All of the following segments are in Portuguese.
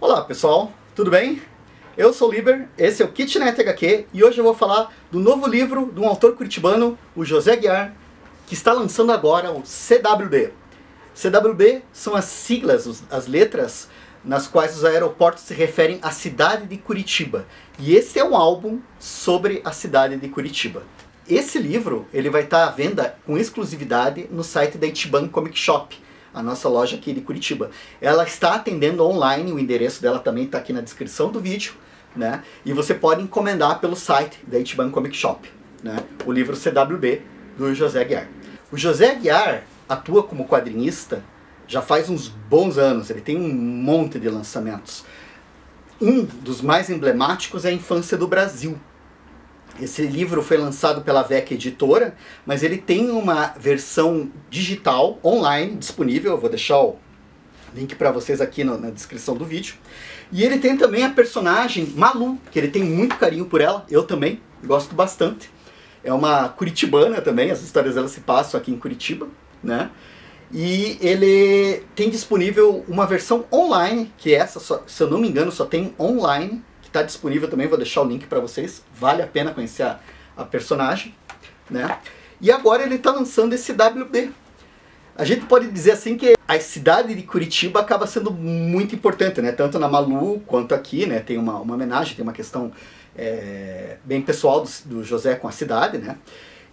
Olá pessoal, tudo bem? Eu sou o Liber, esse é o Kitnet HQ e hoje eu vou falar do novo livro de um autor curitibano, o José Aguiar, que está lançando agora o CWB. CWB são as siglas, as letras nas quais os aeroportos se referem à cidade de Curitiba. E esse é um álbum sobre a cidade de Curitiba. Esse livro ele vai estar à venda com exclusividade no site da Ichiban Comic Shop, a nossa loja aqui de Curitiba. Ela está atendendo online, o endereço dela também está aqui na descrição do vídeo, né? E você pode encomendar pelo site da Ichiban Comic Shop, né? O livro CWB do José Aguiar. O José Aguiar atua como quadrinista já faz uns bons anos, ele tem um monte de lançamentos. Um dos mais emblemáticos é A Infância do Brasil. Esse livro foi lançado pela VEC Editora, mas ele tem uma versão digital, online, disponível. Eu vou deixar o link para vocês aqui na descrição do vídeo. E ele tem também a personagem Malu, que ele tem muito carinho por ela, eu também, gosto bastante. É uma curitibana também, as histórias dela se passam aqui em Curitiba, né? E ele tem disponível uma versão online, que essa, se eu não me engano, só tem online, está disponível também, vou deixar o link para vocês, vale a pena conhecer a personagem, né? E agora ele está lançando esse WB. A gente pode dizer assim que a cidade de Curitiba acaba sendo muito importante, né? Tanto na Malu quanto aqui, né? Tem uma homenagem, tem uma questão bem pessoal do José com a cidade, né?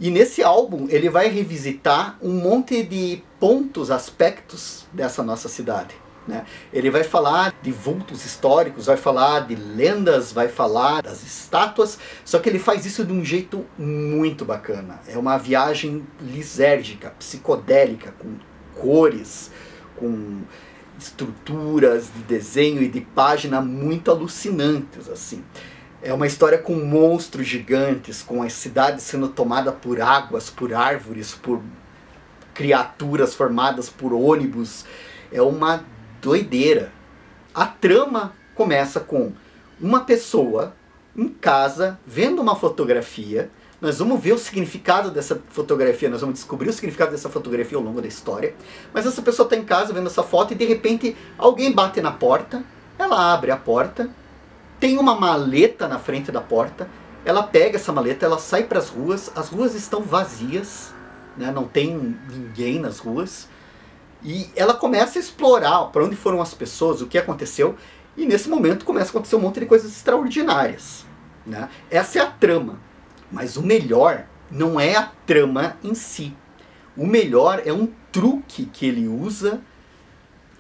E nesse álbum ele vai revisitar um monte de pontos, aspectos dessa nossa cidade, né? Ele vai falar de vultos históricos, vai falar de lendas, vai falar das estátuas, só que ele faz isso de um jeito muito bacana. É uma viagem lisérgica, psicodélica, com cores, com estruturas de desenho e de página muito alucinantes, assim. É uma história com monstros gigantes, com a cidade sendo tomada por águas, por árvores, por criaturas formadas por ônibus. É uma doideira. A trama começa com uma pessoa em casa vendo uma fotografia. Nós vamos ver o significado dessa fotografia, nós vamos descobrir o significado dessa fotografia ao longo da história. Mas essa pessoa está em casa vendo essa foto e de repente alguém bate na porta, ela abre a porta, tem uma maleta na frente da porta, ela pega essa maleta, ela sai para as ruas estão vazias, né? Não tem ninguém nas ruas. E ela começa a explorar para onde foram as pessoas, o que aconteceu, e nesse momento começa a acontecer um monte de coisas extraordinárias, né? Essa é a trama, mas o melhor não é a trama em si. O melhor é um truque que ele usa,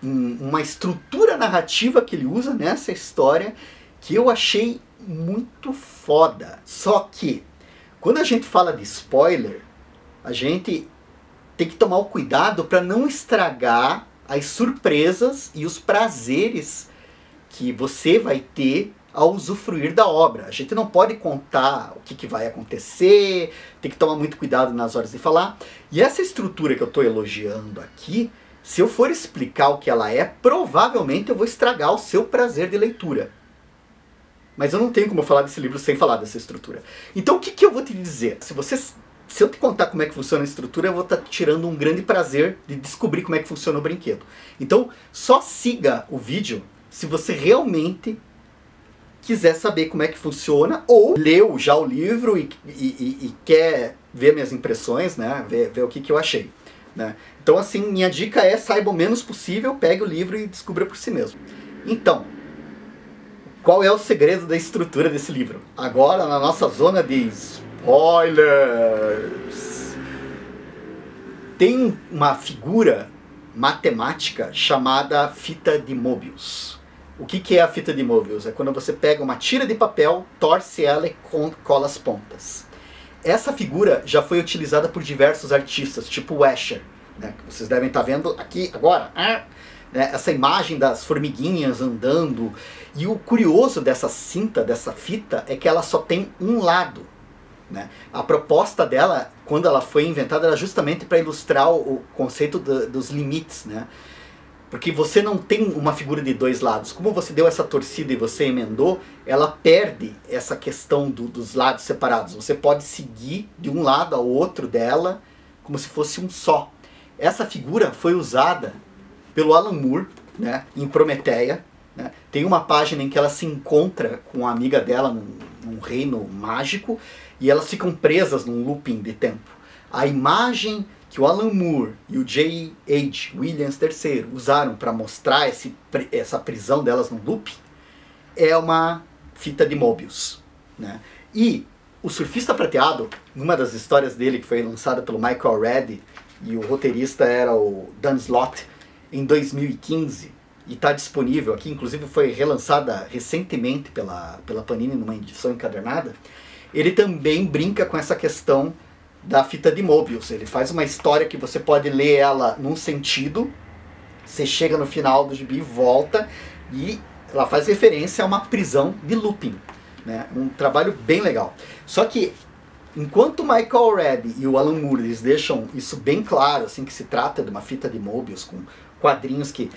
uma estrutura narrativa que ele usa nessa história, que eu achei muito foda. Só que, quando a gente fala de spoiler, a gente tem que tomar o cuidado para não estragar as surpresas e os prazeres que você vai ter ao usufruir da obra. A gente não pode contar o que vai acontecer, tem que tomar muito cuidado nas horas de falar. E essa estrutura que eu estou elogiando aqui, se eu for explicar o que ela é, provavelmente eu vou estragar o seu prazer de leitura. Mas eu não tenho como falar desse livro sem falar dessa estrutura. Então o que eu vou te dizer? Se eu te contar como é que funciona a estrutura, eu vou estar tirando um grande prazer de descobrir como é que funciona o brinquedo. Então, só siga o vídeo se você realmente quiser saber como é que funciona, ou leu já o livro e quer ver minhas impressões, né? Ver o que eu achei, né? Então, assim, minha dica é: saiba o menos possível, pegue o livro e descubra por si mesmo. Então, qual é o segredo da estrutura desse livro? Agora, na nossa zona de spoilers, tem uma figura matemática chamada fita de Möbius. O que é a fita de Möbius? É quando você pega uma tira de papel, torce ela e cola as pontas. Essa figura já foi utilizada por diversos artistas, tipo o Escher, né, que vocês devem estar vendo aqui agora. Essa imagem das formiguinhas andando. E o curioso dessa cinta, dessa fita, é que ela só tem um lado, né? A proposta dela, quando ela foi inventada, era justamente para ilustrar o conceito dos limites, né? Porque você não tem uma figura de dois lados. Como você deu essa torcida e você emendou, ela perde essa questão dos lados separados. Você pode seguir de um lado ao outro dela como se fosse um só. Essa figura foi usada pelo Alan Moore, né, em Prometeia, né? Tem uma página em que ela se encontra com uma amiga dela num reino mágico e elas ficam presas num looping de tempo. A imagem que o Alan Moore e o J.H. Williams III usaram para mostrar essa prisão delas no loop é uma fita de Mobius, né? E o Surfista Prateado, numa das histórias dele que foi lançada pelo Michael Red e o roteirista era o Dan Slott em 2015 e está disponível aqui, inclusive foi relançada recentemente pela Panini numa edição encadernada. Ele também brinca com essa questão da fita de Mobius. Ele faz uma história que você pode ler ela num sentido, você chega no final do gibi, volta e ela faz referência a uma prisão de looping, né? Um trabalho bem legal. Só que enquanto o Michael Red e o Alan Moore eles deixam isso bem claro, assim, que se trata de uma fita de Mobius com quadrinhos que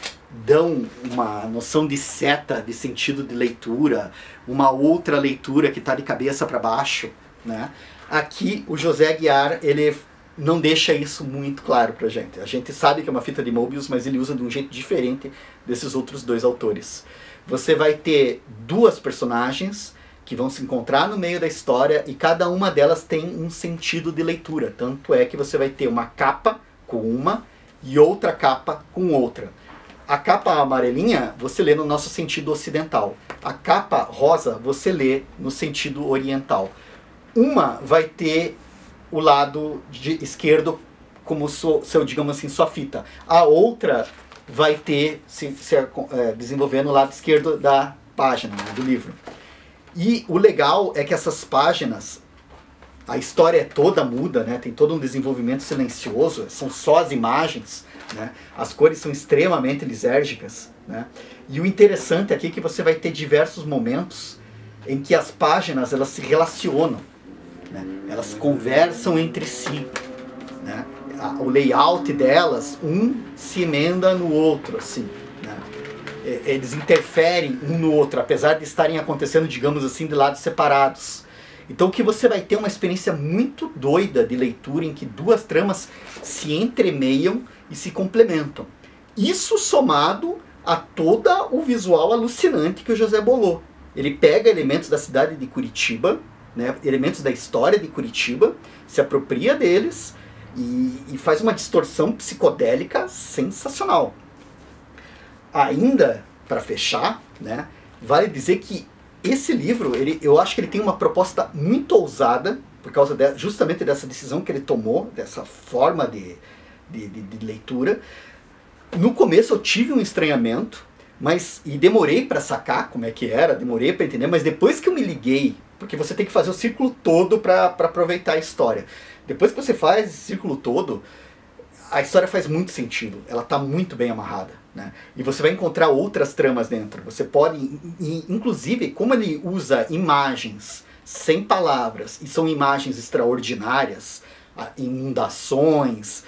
dão uma noção de seta, de sentido de leitura, uma outra leitura que está de cabeça para baixo, né? Aqui o José Aguiar, ele não deixa isso muito claro pra gente. A gente sabe que é uma fita de Mobius, mas ele usa de um jeito diferente desses outros dois autores. Você vai ter duas personagens que vão se encontrar no meio da história e cada uma delas tem um sentido de leitura. Tanto é que você vai ter uma capa com uma e outra capa com outra. A capa amarelinha você lê no nosso sentido ocidental. A capa rosa você lê no sentido oriental. Uma vai ter o lado esquerdo como seu, digamos assim, sua fita. A outra vai ter se desenvolvendo o lado esquerdo da página, né, do livro. E o legal é que essas páginas, a história é toda muda, né, tem todo um desenvolvimento silencioso, são só as imagens, né, as cores são extremamente lisérgicas, né, e o interessante aqui é que você vai ter diversos momentos em que as páginas elas se relacionam, né, elas conversam entre si, né, o layout delas, um se emenda no outro, assim, né, eles interferem um no outro, apesar de estarem acontecendo, digamos assim, de lados separados. Então que você vai ter uma experiência muito doida de leitura em que duas tramas se entremeiam e se complementam. Isso somado a todo o visual alucinante que o José bolou. Ele pega elementos da cidade de Curitiba, né, elementos da história de Curitiba, se apropria deles e faz uma distorção psicodélica sensacional. Ainda, para fechar, né, vale dizer que esse livro, eu acho que ele tem uma proposta muito ousada, por causa justamente dessa decisão que ele tomou, dessa forma de leitura. No começo eu tive um estranhamento, e demorei para sacar como é que era, demorei para entender, mas depois que eu me liguei, porque você tem que fazer o círculo todo para aproveitar a história. Depois que você faz esse círculo todo, a história faz muito sentido, ela está muito bem amarrada, né? E você vai encontrar outras tramas dentro. Você pode, inclusive, como ele usa imagens sem palavras, e são imagens extraordinárias, inundações,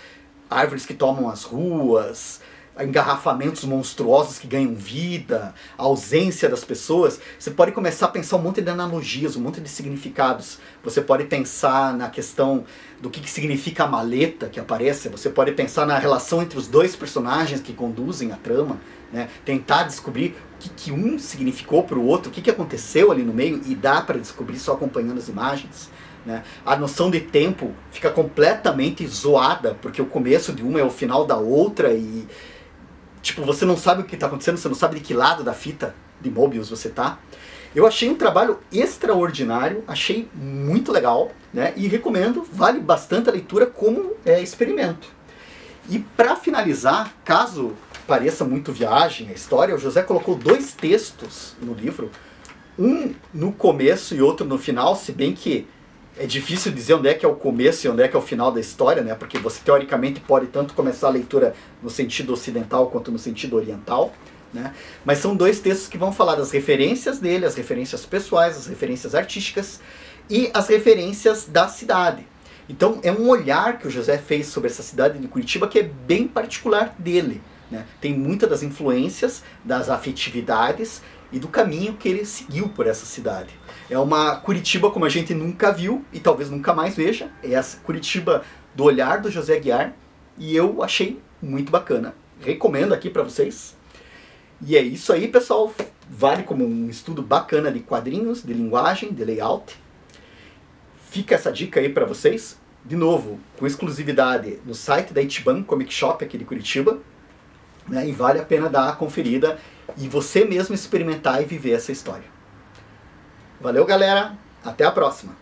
árvores que tomam as ruas, engarrafamentos monstruosos que ganham vida, a ausência das pessoas, você pode começar a pensar um monte de analogias, um monte de significados. Você pode pensar na questão do que significa a maleta que aparece, você pode pensar na relação entre os dois personagens que conduzem a trama, né? Tentar descobrir o que um significou para o outro, o que aconteceu ali no meio, e dá para descobrir só acompanhando as imagens, né? A noção de tempo fica completamente zoada, porque o começo de uma é o final da outra e tipo, você não sabe o que está acontecendo, você não sabe de que lado da fita de Mobius você tá. Eu achei um trabalho extraordinário, achei muito legal, né? E recomendo, vale bastante a leitura como experimento. E para finalizar, caso pareça muito viagem a história, o José colocou dois textos no livro, um no começo e outro no final, se bem que é difícil dizer onde é que é o começo e onde é que é o final da história, né? Porque você teoricamente pode tanto começar a leitura no sentido ocidental quanto no sentido oriental, né? Mas são dois textos que vão falar das referências dele, as referências pessoais, as referências artísticas e as referências da cidade. Então é um olhar que o José fez sobre essa cidade de Curitiba que é bem particular dele, né? Tem muitas das influências, das afetividades e do caminho que ele seguiu por essa cidade. É uma Curitiba como a gente nunca viu e talvez nunca mais veja. É essa Curitiba do olhar do José Aguiar e eu achei muito bacana. Recomendo aqui para vocês. E é isso aí, pessoal. vale como um estudo bacana de quadrinhos, de linguagem, de layout. Fica essa dica aí para vocês. De novo, com exclusividade no site da Ichiban Comic Shop aqui de Curitiba. Né? E vale a pena dar a conferida e você mesmo experimentar e viver essa história. Valeu, galera! Até a próxima!